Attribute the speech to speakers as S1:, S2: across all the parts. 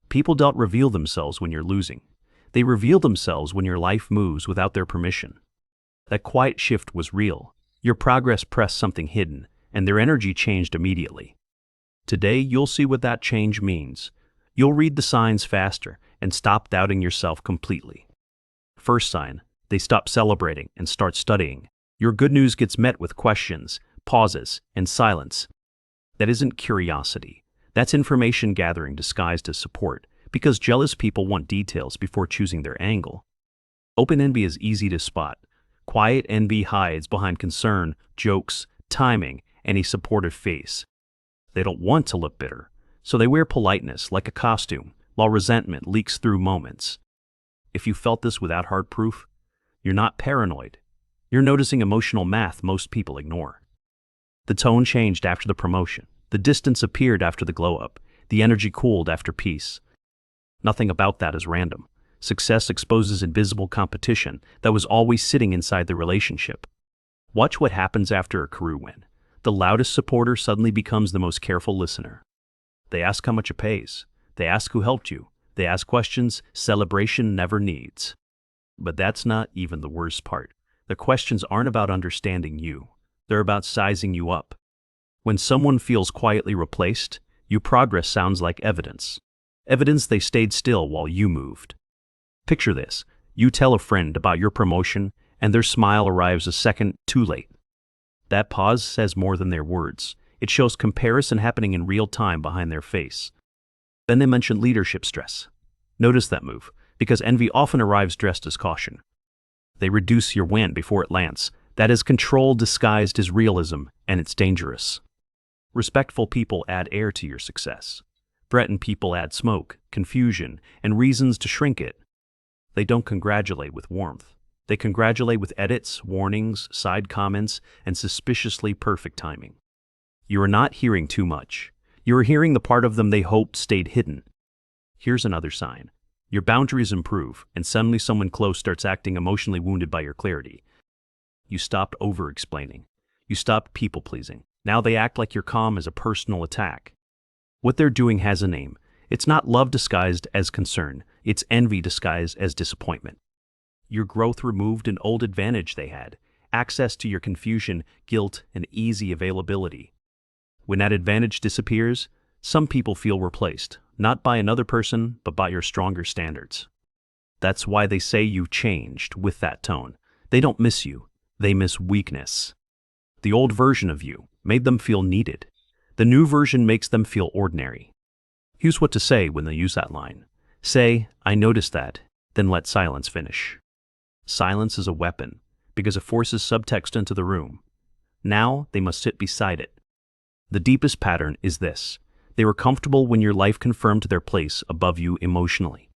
S1: People don't reveal themselves when you're losing. They reveal themselves when your life moves without their permission. That quiet shift was real. Your progress pressed something hidden, and their energy changed immediately. Today, you'll see what that change means. You'll read the signs faster and stop doubting yourself completely. First sign, they stop celebrating and start studying. Your good news gets met with questions, pauses, and silence. That isn't curiosity. That's information gathering disguised as support, because jealous people want details before choosing their angle. Open envy is easy to spot. Quiet envy hides behind concern, jokes, timing, and a supportive face. They don't want to look bitter, so they wear politeness like a costume, while resentment leaks through moments. If you felt this without hard proof, you're not paranoid. You're noticing emotional math most people ignore. The tone changed after the promotion. The distance appeared after the glow-up. The energy cooled after peace. Nothing about that is random. Success exposes invisible competition that was always sitting inside the relationship. Watch what happens after a career win. The loudest supporter suddenly becomes the most careful listener. They ask how much it pays. They ask who helped you. They ask questions celebration never needs. But that's not even the worst part. The questions aren't about understanding you. They're about sizing you up. When someone feels quietly replaced, your progress sounds like evidence. Evidence they stayed still while you moved. Picture this. You tell a friend about your promotion, and their smile arrives a second too late. That pause says more than their words. It shows comparison happening in real time behind their face. Then they mention leadership stress. Notice that move, because envy often arrives dressed as caution. They reduce your win before it lands. That is control disguised as realism, and it's dangerous. Respectful people add air to your success. Threatened people add smoke, confusion, and reasons to shrink it. They don't congratulate with warmth. They congratulate with edits, warnings, side comments, and suspiciously perfect timing. You are not hearing too much. You are hearing the part of them they hoped stayed hidden. Here's another sign. Your boundaries improve, and suddenly someone close starts acting emotionally wounded by your clarity. You stopped over-explaining. You stopped people-pleasing. Now they act like your calm is a personal attack. What they're doing has a name. It's not love disguised as concern. It's envy disguised as disappointment. Your growth removed an old advantage they had, access to your confusion, guilt, and easy availability. When that advantage disappears, some people feel replaced, not by another person, but by your stronger standards. That's why they say you changed with that tone. They don't miss you. They miss weakness. The old version of you made them feel needed. The new version makes them feel ordinary. Here's what to say when they use that line. Say, "I noticed that," then let silence finish. Silence is a weapon, because it forces subtext into the room. Now they must sit beside it. The deepest pattern is this. They were comfortable when your life confirmed their place above you emotionally.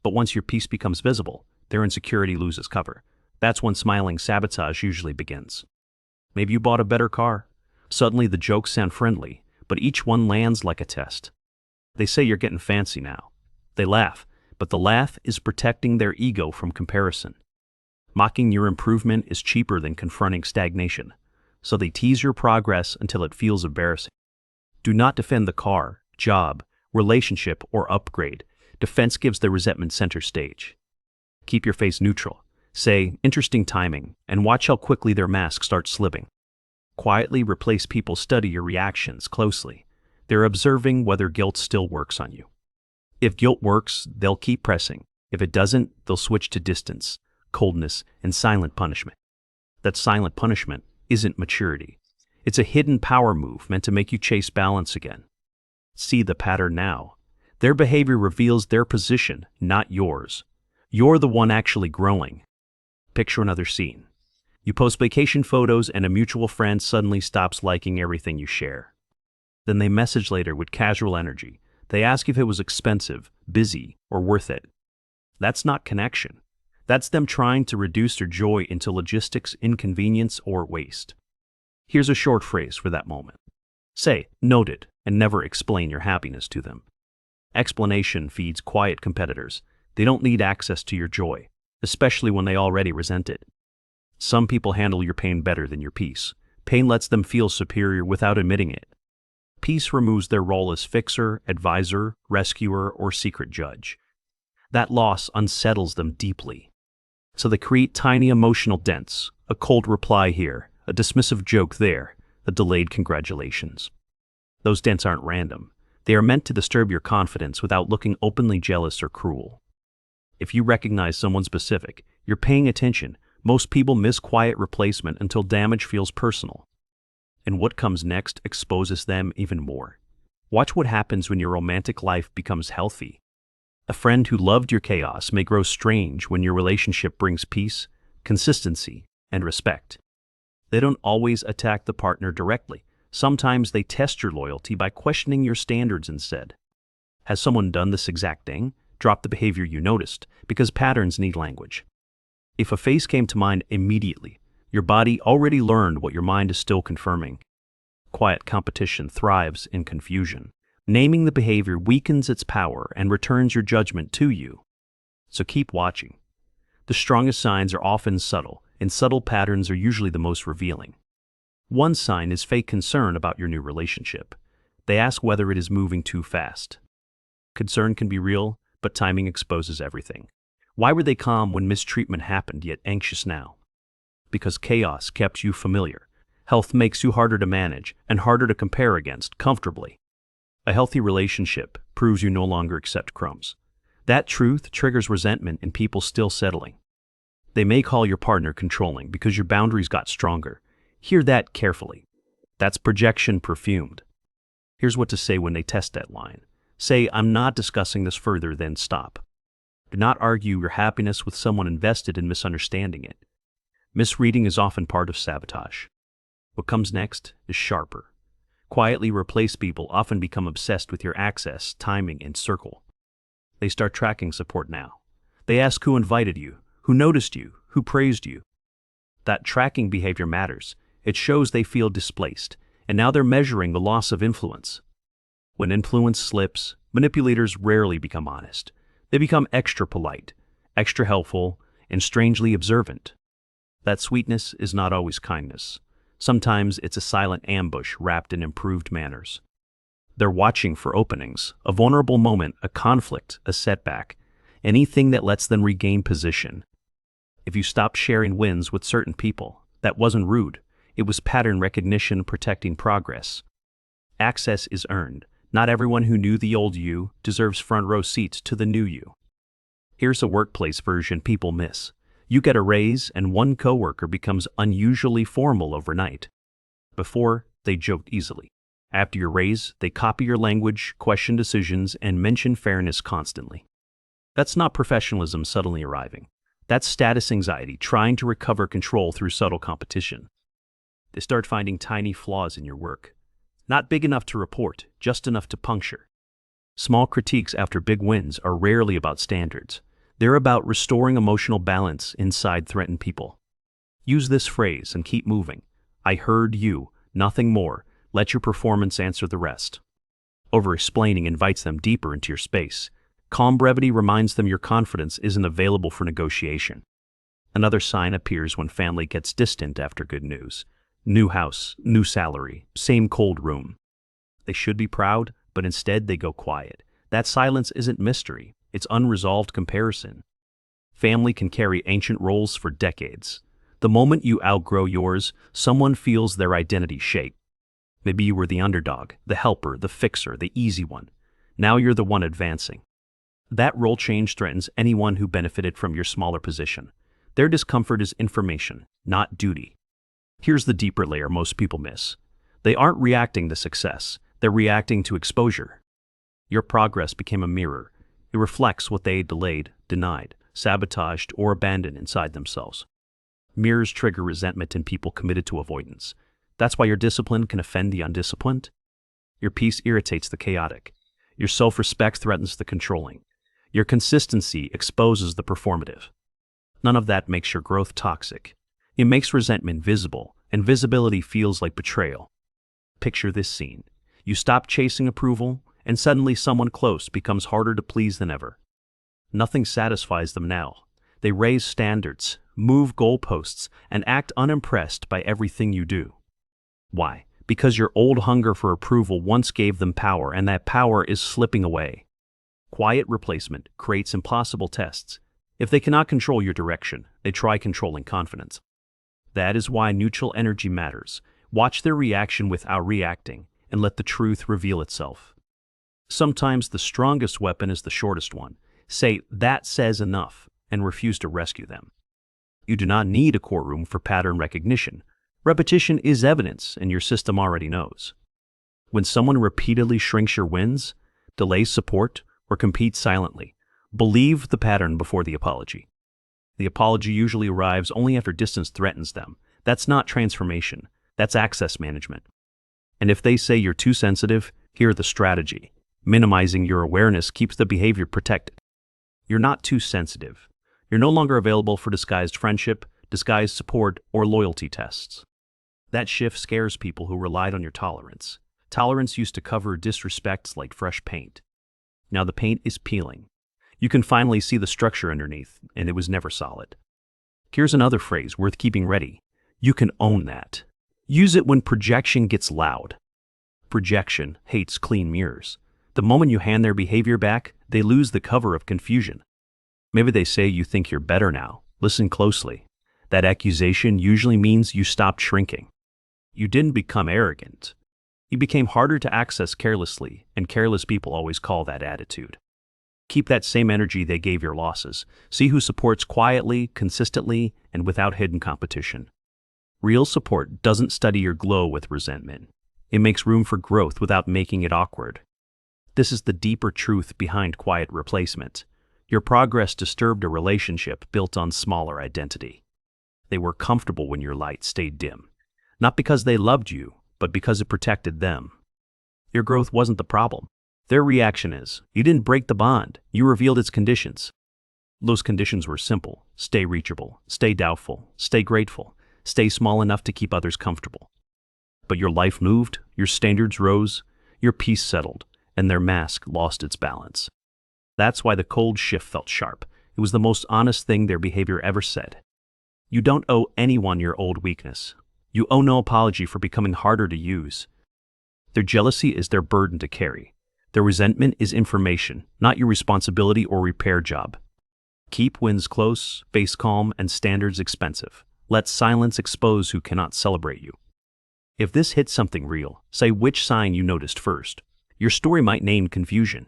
S1: But once your peace becomes visible, their insecurity loses cover. That's when smiling sabotage usually begins. Maybe you bought a better car. Suddenly the jokes sound friendly, but each one lands like a test. They say you're getting fancy now. They laugh, but the laugh is protecting their ego from comparison. Mocking your improvement is cheaper than confronting stagnation, so they tease your progress until it feels embarrassing. Do not defend the car, job, relationship, or upgrade. Defense gives the resentment center stage. Keep your face neutral. Say, "Interesting timing," and watch how quickly their mask starts slipping. Quietly replace people. Study your reactions closely. They're observing whether guilt still works on you. If guilt works, they'll keep pressing. If it doesn't, they'll switch to distance, coldness, and silent punishment. That silent punishment isn't maturity. It's a hidden power move meant to make you chase balance again. See the pattern now. Their behavior reveals their position, not yours. You're the one actually growing. Picture another scene. You post vacation photos and a mutual friend suddenly stops liking everything you share. Then they message later with casual energy. They ask if it was expensive, busy, or worth it. That's not connection. That's them trying to reduce their joy into logistics, inconvenience, or waste. Here's a short phrase for that moment. Say, "Noted," and never explain your happiness to them. Explanation feeds quiet competitors. They don't need access to your joy, especially when they already resent it. Some people handle your pain better than your peace. Pain lets them feel superior without admitting it. Peace removes their role as fixer, advisor, rescuer, or secret judge. That loss unsettles them deeply. So they create tiny emotional dents, a cold reply here, a dismissive joke there, a delayed congratulations. Those dents aren't random. They are meant to disturb your confidence without looking openly jealous or cruel. If you recognize someone specific, you're paying attention. Most people miss quiet replacement until damage feels personal. And what comes next exposes them even more. Watch what happens when your romantic life becomes healthy. A friend who loved your chaos may grow strange when your relationship brings peace, consistency, and respect. They don't always attack the partner directly. Sometimes they test your loyalty by questioning your standards instead. Has someone done this exact thing? Drop the behavior you noticed, because patterns need language. If a face came to mind immediately, your body already learned what your mind is still confirming. Quiet competition thrives in confusion. Naming the behavior weakens its power and returns your judgment to you. So keep watching. The strongest signs are often subtle, and subtle patterns are usually the most revealing. One sign is fake concern about your new relationship. They ask whether it is moving too fast. Concern can be real, but timing exposes everything. Why were they calm when mistreatment happened yet anxious now? Because chaos kept you familiar. Health makes you harder to manage and harder to compare against comfortably. A healthy relationship proves you no longer accept crumbs. That truth triggers resentment in people still settling. They may call your partner controlling because your boundaries got stronger. Hear that carefully. That's projection perfumed. Here's what to say when they test that line. Say, "I'm not discussing this further," then stop. Do not argue your happiness with someone invested in misunderstanding it. Misreading is often part of sabotage. What comes next is sharper. Quietly replaced people often become obsessed with your access, timing, and circle. They start tracking support now. They ask who invited you, who noticed you, who praised you. That tracking behavior matters. It shows they feel displaced, and now they're measuring the loss of influence. When influence slips, manipulators rarely become honest. They become extra polite, extra helpful, and strangely observant. That sweetness is not always kindness. Sometimes it's a silent ambush wrapped in improved manners. They're watching for openings, a vulnerable moment, a conflict, a setback, anything that lets them regain position. If you stop sharing wins with certain people, that wasn't rude. It was pattern recognition protecting progress. Access is earned. Not everyone who knew the old you deserves front row seats to the new you. Here's a workplace version people miss. You get a raise and one coworker becomes unusually formal overnight. Before, they joked easily. After your raise, they copy your language, question decisions, and mention fairness constantly. That's not professionalism suddenly arriving. That's status anxiety trying to recover control through subtle competition. They start finding tiny flaws in your work. Not big enough to report, just enough to puncture. Small critiques after big wins are rarely about standards. They're about restoring emotional balance inside threatened people. Use this phrase and keep moving. I heard you, nothing more. Let your performance answer the rest. Over-explaining invites them deeper into your space. Calm brevity reminds them your confidence isn't available for negotiation. Another sign appears when family gets distant after good news. New house, new salary, same cold room. They should be proud, but instead they go quiet. That silence isn't mystery. It's unresolved comparison. Family can carry ancient roles for decades. The moment you outgrow yours, someone feels their identity shake. Maybe you were the underdog, the helper, the fixer, the easy one. Now you're the one advancing. That role change threatens anyone who benefited from your smaller position. Their discomfort is information, not duty. Here's the deeper layer most people miss. They aren't reacting to success. They're reacting to exposure. Your progress became a mirror. It reflects what they delayed, denied, sabotaged, or abandoned inside themselves. Mirrors trigger resentment in people committed to avoidance. That's why your discipline can offend the undisciplined. Your peace irritates the chaotic. Your self-respect threatens the controlling. Your consistency exposes the performative. None of that makes your growth toxic. It makes resentment visible, and visibility feels like betrayal. Picture this scene. You stop chasing approval, and suddenly someone close becomes harder to please than ever. Nothing satisfies them now. They raise standards, move goalposts, and act unimpressed by everything you do. Why? because your old hunger for approval once gave them power, and that power is slipping away. Quiet replacement creates impossible tests. If they cannot control your direction, they try controlling confidence. That is why neutral energy matters. Watch their reaction without reacting, and let the truth reveal itself. Sometimes the strongest weapon is the shortest one. Say, "That says enough," and refuse to rescue them. You do not need a courtroom for pattern recognition. Repetition is evidence, and your system already knows. When someone repeatedly shrinks your wins, delays support, or competes silently, believe the pattern before the apology. The apology usually arrives only after distance threatens them. That's not transformation. That's access management. And if they say you're too sensitive, hear the strategy. Minimizing your awareness keeps the behavior protected. You're not too sensitive. You're no longer available for disguised friendship, disguised support, or loyalty tests. That shift scares people who relied on your tolerance. Tolerance used to cover disrespects like fresh paint. Now the paint is peeling. You can finally see the structure underneath, and it was never solid. Here's another phrase worth keeping ready. You can own that. Use it when projection gets loud. Projection hates clean mirrors. The moment you hand their behavior back, they lose the cover of confusion. Maybe they say you think you're better now. Listen closely. That accusation usually means you stopped shrinking. You didn't become arrogant. You became harder to access carelessly, and careless people always call that attitude. Keep that same energy they gave your losses. See who supports quietly, consistently, and without hidden competition. Real support doesn't study your glow with resentment. It makes room for growth without making it awkward. This is the deeper truth behind quiet replacement. Your progress disturbed a relationship built on smaller identity. They were comfortable when your light stayed dim. Not because they loved you, but because it protected them. Your growth wasn't the problem. Their reaction is, you didn't break the bond, you revealed its conditions. Those conditions were simple: stay reachable, stay doubtful, stay grateful, stay small enough to keep others comfortable. But your life moved, your standards rose, your peace settled, and their mask lost its balance. That's why the cold shift felt sharp. It was the most honest thing their behavior ever said. You don't owe anyone your old weakness. You owe no apology for becoming harder to use. Their jealousy is their burden to carry. Their resentment is information, not your responsibility or repair job. Keep wins close, face calm, and standards expensive. Let silence expose who cannot celebrate you. If this hits something real, say which sign you noticed first. Your story might name confusion.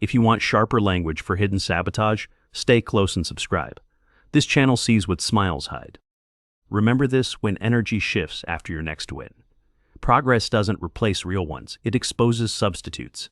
S1: If you want sharper language for hidden sabotage, stay close and subscribe. This channel sees what smiles hide. Remember this when energy shifts after your next win. Progress doesn't replace real ones, it exposes substitutes.